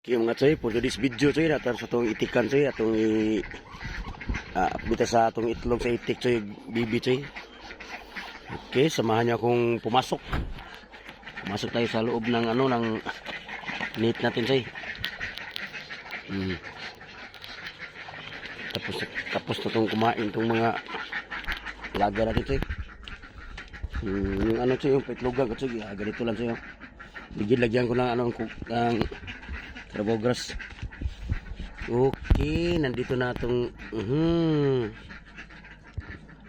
Okay mga choy, for this video choy, natar sa itong itikan choy, atong update sa atong itlog sa itik choy, bibi choy. Okay, samahan niyo akong pumasok. Pumasok tayo sa loob ng ng net natin choy. Tapos na itong kumain itong mga laga natin choy. Yung choy, yung pitlogan ko choy, ganito lang choy. Lagyan ko lang ng carbo grass. Okay, nandito na itong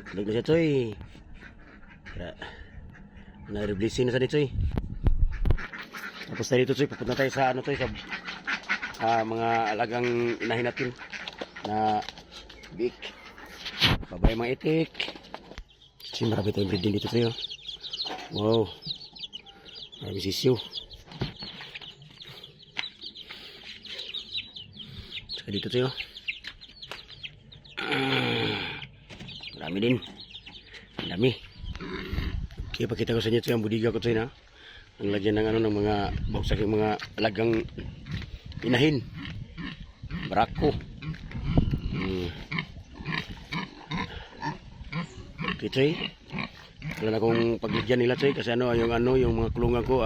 itlog na siya choy. Na-reblisin na sa dito choy. Tapos tayo dito choy, pupunta tayo sa choy, sa mga alagang inahin natin na big. Babay mga itik. Kasi marami tayong breeding dito choy. Wow, marami sisiyo. Saka dito choy. Marami din. Dami. Okay, pakita ko sa inyo choy ang budiga ko choy na. Ang lagyan ng ng mga bausak, yung mga alagang inahin. Barako. Okay choy. Wala na akong paglagyan nila choy kasi yung mga kulungan ko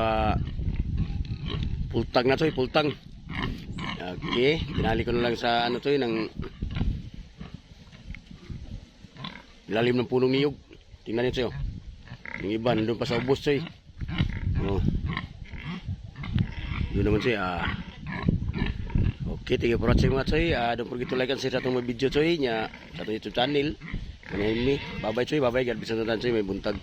pultang na choy, pultang. Okay, tinali ko na lang sa choy ng ilalim ng punong niyog. Tingnan niyo choy. Yung iba nandun pa sa ubos choy. Yun naman choy. Okay, thank you for watching mga choy. Don't forget to like and share sa itong video choy nya sa itong YouTube channel. Bye bye choy, bye bye. God bless na choy, may buntag.